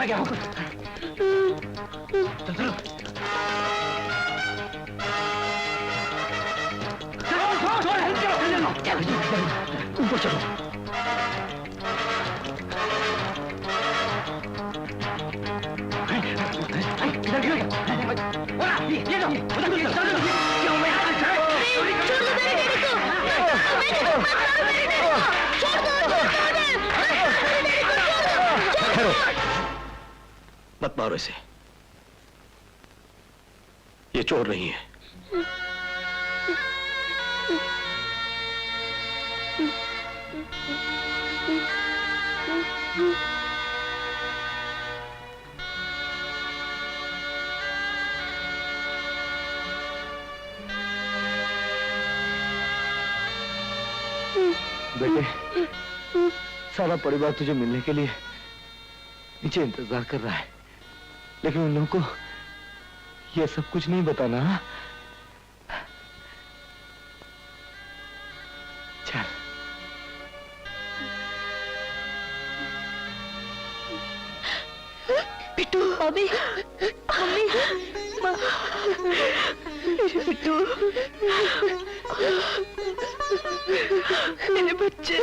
मैं क्या हूँ? चलो ऊपर चलो। मत मारो इसे, ये चोर नहीं है। बेटे, सारा परिवार तुझे मिलने के लिए नीचे इंतजार कर रहा है, लेकिन उन लोगों को ये सब कुछ नहीं बताना। चल। बिट्टू, मम्मी, मम्मी, मेरे बिट्टू, मेरे बच्चे।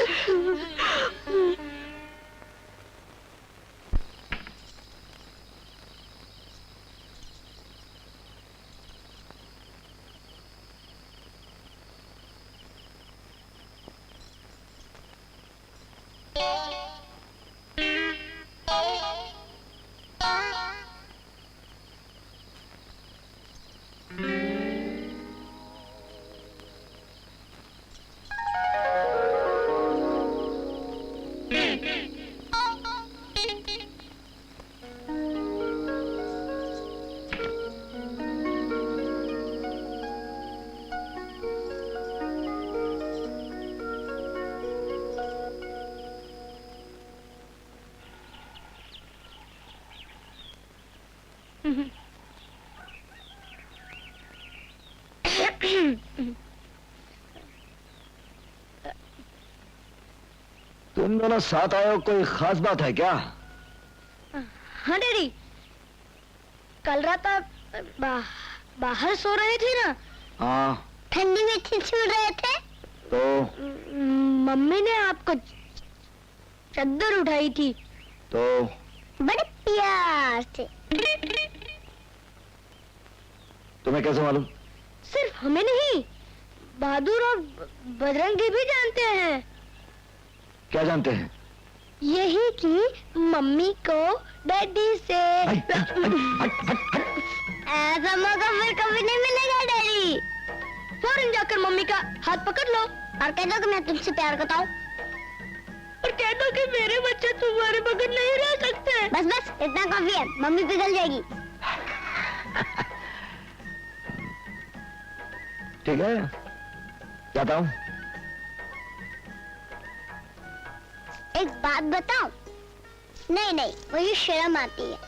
तुम दोनों साथ आए हो, कोई खास बात है क्या? हाँ डैडी, कल रात आप बाहर सो रहे थे ना? हाँ। ठंडी में छिछुल रहे थे तो मम्मी ने आपको चद्दर उठाई थी तो बड़े प्यार से। तुम्हें कैसे मालूम? सिर्फ हमें नहीं, बहादुर और बजरंगी भी जानते हैं। क्या जानते हैं? यही कि मम्मी को डैडी से ऐसा मौका फिर कभी नहीं मिलेगा डैडी। फौरन जाकर मम्मी का हाथ पकड़ लो और कह दो कि मैं तुमसे प्यार करता हूँ, और कह दो कि मेरे बच्चे तुम्हारे बगैर नहीं रह सकते। बस बस इतना काफी है, मम्मी पिघल जाएगी। ठीक है, जाता हूँ। एक बात बताऊं? नहीं नहीं, मुझे शर्म आती है।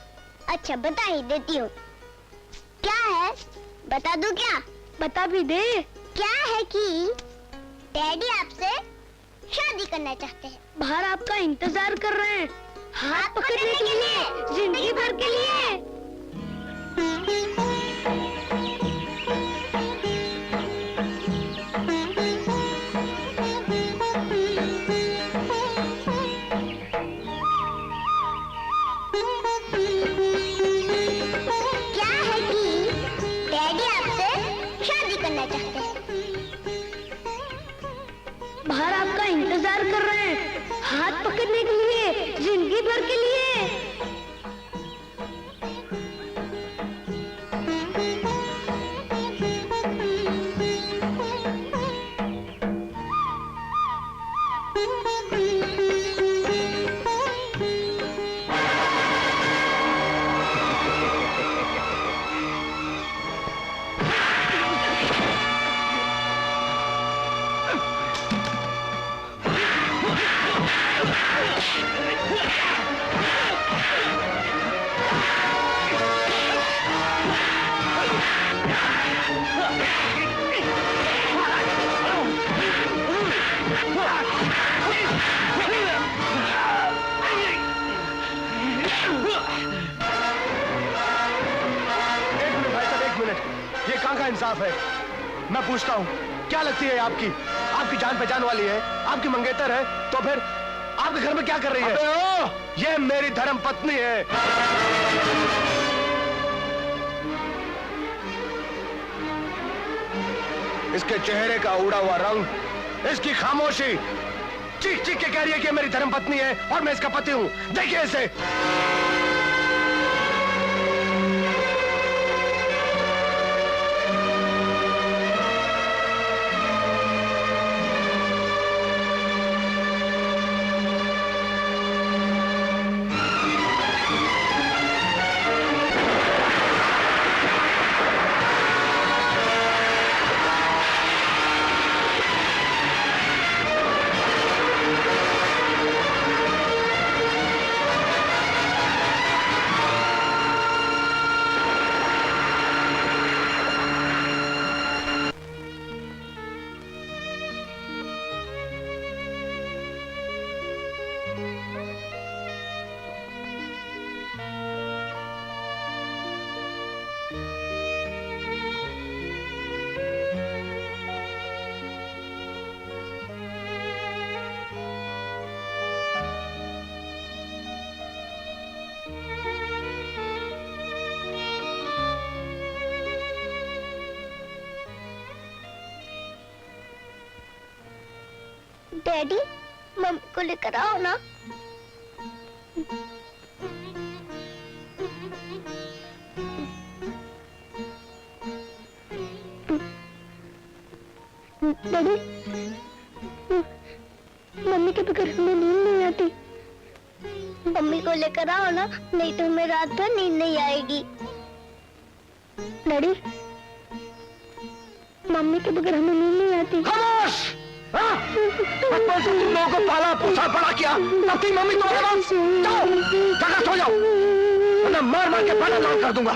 अच्छा बता ही देती हूँ। क्या है? बता दूं क्या? बता भी दे। क्या है कि डैडी आपसे शादी करना चाहते हैं। बाहर आपका इंतजार कर रहे हैं, हाथ पकड़ने के लिए, जिंदगी भर के लिए। बाहर आपका इंतजार कर रहे हैं, हाथ पकड़ने के लिए, जिंदगी भर के लिए। इंसाफ है? मैं पूछता हूँ, क्या लगती है आपकी? आपकी जान पहचान वाली है, आपकी मंगेतर है, तो फिर आपके घर में क्या कर रही है? ये मेरी धर्म पत्नी है। इसके चेहरे का उड़ा हुआ रंग, इसकी खामोशी, चीख चीख के कह रही है कि मेरी धर्म पत्नी है और मैं इसका पति हूं। देखिए इसे। डैडी, मम्मी को लेकर आओ ना। डैडी, मम्मी के बगैर हमें नींद नहीं आती। मम्मी को लेकर आओ ना, नहीं तो हमें रात भर नींद नहीं आएगी। डैडी, मम्मी के बगैर हमें नींद नहीं आती। खामोश! बचपन से तुम लोगों को पाला पोसा बड़ा किया, तब तेरी मम्मी तुम्हारे पास। जाओ, जगह सो जाओ, वरना मार मार के बड़ा लाल कर दूंगा।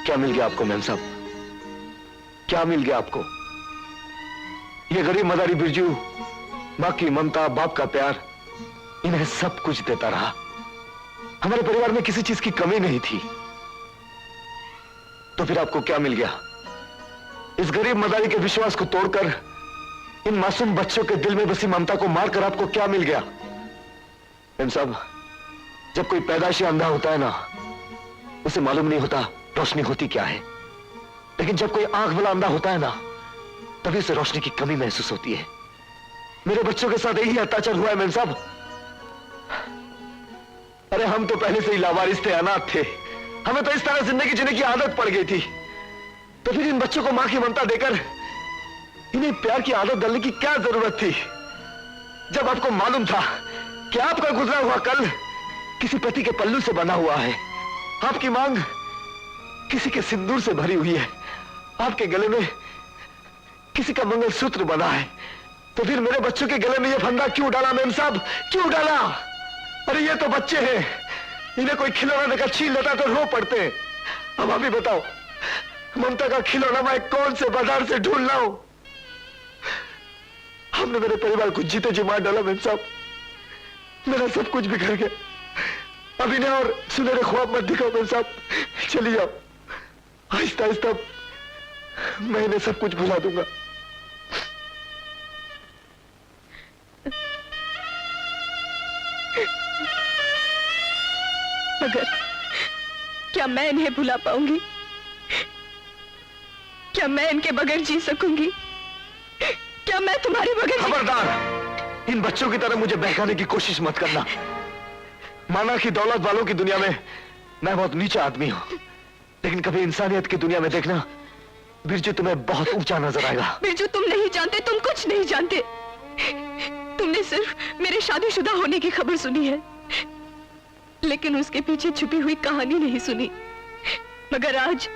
क्या मिल गया आपको मेम साहब? क्या मिल गया आपको? ये गरीब मदारी बिरजू माँ की ममता, बाप का प्यार, इन्हें सब कुछ देता रहा। हमारे परिवार में किसी चीज की कमी नहीं थी। तो फिर आपको क्या मिल गया? इस गरीब मदारी के विश्वास को तोड़कर इन मासूम बच्चों के दिल में बसी ममता को मारकर आपको क्या मिल गया? मेम साहब, जब कोई पैदाइशी अंधा होता है ना, उसे मालूम नहीं होता रोशनी होती क्या है। लेकिन जब कोई आंख वाला अंधा होता है ना, तभी उसे रोशनी की कमी महसूस होती है। मेरे बच्चों के साथ यही अत्याचार हुआ है मेम साहब। अरे हम तो पहले से ही लावारिस थे, अनाथ थे। हमें तो इस तरह जिंदगी जीने की आदत पड़ गई थी। तो फिर इन बच्चों को मां की ममता देकर इन्हें प्यार की आदत डालने की क्या जरूरत थी? जब आपको मालूम था कि आपका गुजरा हुआ कल किसी पति के पल्लू से बना हुआ है, आपकी मांग किसी के सिंदूर से भरी हुई है, आपके गले में किसी का मंगलसूत्र बना है, तो फिर मेरे बच्चों के गले में ये फंदा क्यों डाला मेम साहब? क्यों डाला? अरे ये तो बच्चे हैं, इन्हें कोई खिलौना देकर छीन लेता तो रो पड़ते हैं। अब आप ही बताओ, ममता का खिलौना मैं कौन से बाजार से ढूंढ लाऊं? हमने मेरे परिवार को जीते जी मार डाला मेम साहब। मेरा सब कुछ बिखर गया। अब इन्हें और सुनहरे ख्वाब मत दिखाओ मेम साहब, चली जाओ। आहिस्ता आहिस्ता मैं इन्हें सब कुछ भुला दूंगा। मगर क्या मैं इन्हें भुला पाऊंगी? क्या मैं इनके बगैर जी सकूंगी? क्या मैं तुम्हारे बगैर? खबरदार! इन बच्चों की तरह मुझे बहकाने की कोशिश मत करना। माना कि दौलत वालों की दुनिया में मैं बहुत नीचा आदमी हूं, लेकिन कभी इंसानियत की दुनिया में देखना, बिरजू तुम्हें बहुत ऊंचा नजर आएगा। बिरजू, तुम नहीं जानते, तुम कुछ नहीं जानते। तुमने सिर्फ मेरे शादीशुदा होने की खबर सुनी है, लेकिन उसके पीछे छुपी हुई कहानी नहीं सुनी। मगर आज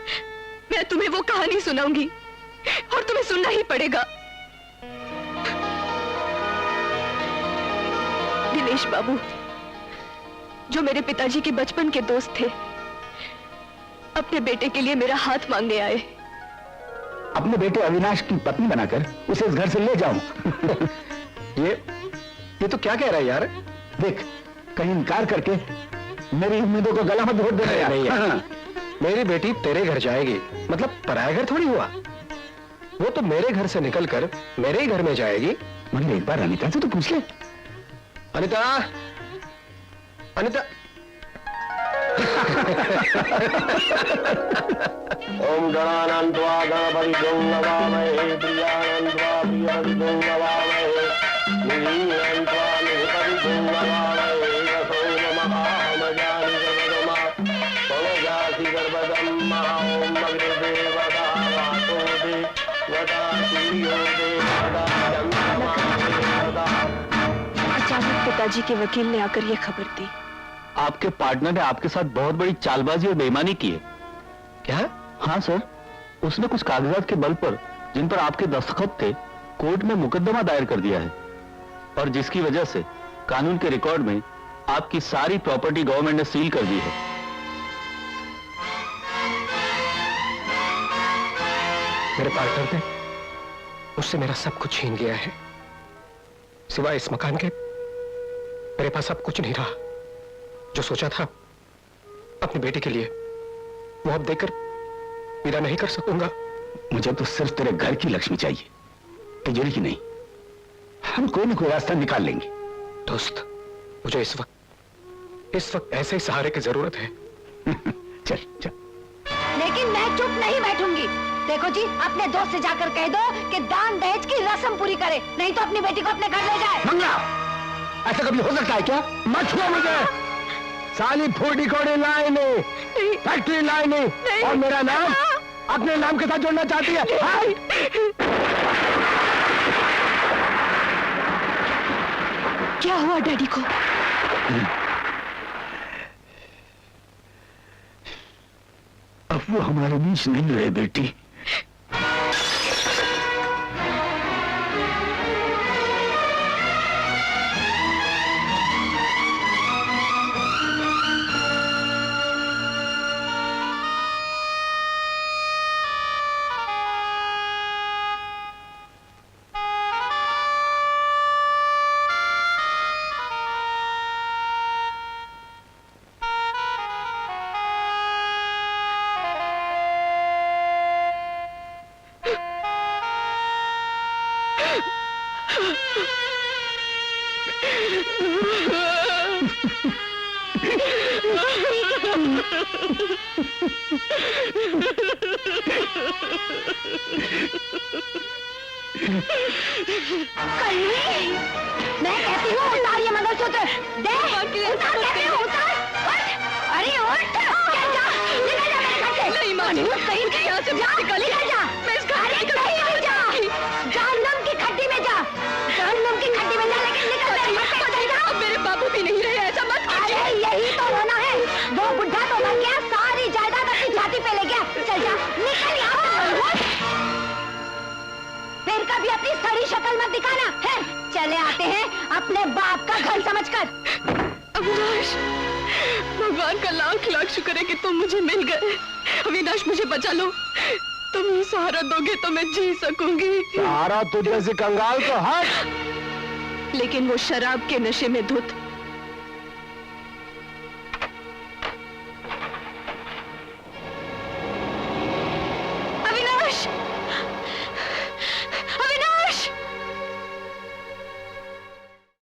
मैं तुम्हें वो कहानी सुनाऊंगी और तुम्हें सुनना ही पड़ेगा। दिनेश बाबू, जो मेरे पिताजी के बचपन के दोस्त थे, अपने बेटे के लिए मेरा हाथ मांगने आए। अपने बेटे अविनाश की पत्नी बनाकर उसे इस घर से ले जाऊं। ये तो क्या कह रहा है यार? देख, कहीं इनकार करके मेरी उम्मीदों को गला मत घोट देना यार। नहीं है। मेरी बेटी तेरे घर जाएगी, मतलब पराया घर थोड़ी हुआ। वो तो मेरे घर से निकलकर मेरे ही घर में जाएगी। मगर एक बार अनिता से तो पूछ ले। अनिता, अनिता। ओम गणानान्त्वा गणपतिं नमामहे, प्रियानन्त्वा प्रियपतिं नमामहे, निधिनन्त्वा निधिपतिं नमामहे, रसो नमः मजानि सर्वमा, पवजासि गर्भदं महा। ओम अग्निदेवता वातो देवता सूर्यो देवता चन्द्रमा देवता। अचानक पिताजी के वकील ने आकर यह खबर दी। आपके पार्टनर ने आपके साथ बहुत बड़ी चालबाजी और बेईमानी की है। क्या? हाँ सर, उसने कुछ कागजात के बल पर, जिन पर आपके दस्तखत थे, कोर्ट में मुकदमा दायर कर दिया है, और जिसकी वजह से कानून के रिकॉर्ड में आपकी सारी प्रॉपर्टी गवर्नमेंट ने सील कर दी है। मेरे पार्टनर ने मुझसे मेरा सब कुछ छीन लिया है। सिवाय इस मकान के मेरे पास अब कुछ नहीं रहा। जो सोचा था अपनी बेटी के लिए, वो अब देकर पूरा नहीं कर सकूंगा। मुझे तो सिर्फ तेरे घर की लक्ष्मी चाहिए, तिजोरी की नहीं। हम कोई ना कोई रास्ता निकाल लेंगे। दोस्त, मुझे इस वक्त ऐसे ही सहारे की जरूरत है। चल चल। लेकिन मैं चुप नहीं बैठूंगी। देखो जी, अपने दोस्त से जाकर कह दो कि दान दहेज की रस्म पूरी करे, नहीं तो अपनी बेटी को अपने घर ले जाए। मंगला, ऐसा कभी हो सकता है क्या? मत छुओ मुझे। साली फूडी कोड़ी लाइने, फैक्ट्री लाइने, और मेरा नाम अपने नाम के साथ जोड़ना चाहती है। क्या हुआ डैडी को? अब वो हमारे बीच नहीं रहे बेटी। मैं कहती हूँ उतार ये मंगलसूत्र। दे, उतार कहती हूँ, उतार। अरे उठ, निकल जा मेरे घर से। नहीं मानी, कहीं के यहाँ से निकल जा। मैं इस घर अरे नहीं जा, जहन्नम की खड्डी में जा, जहन्नम की खड्डी में जा, लेकिन निकल मेरे घर से, निकल जा। अब मेरे बाबू भी नहीं रहे, ऐसा मत कीजिए। अरे यही तो होना है। वो बुढ़ा तो मर गया, सारी जायदाद अपनी छाती पे ले गया। चल जा, निकल यहाँ से। फिर कभी अपनी सड़ी शक्ल मत दिखाना है। चले आते हैं अपने बाप का घर समझकर। अविनाश, भगवान का लाख लाख शुक्र है कि तुम मुझे मिल गए। अविनाश, मुझे बचा लो। तुम ही सहारा दोगे तो मैं जी सकूंगी। सहारा तुझे जैसे कंगाल को हट। लेकिन वो शराब के नशे में धुत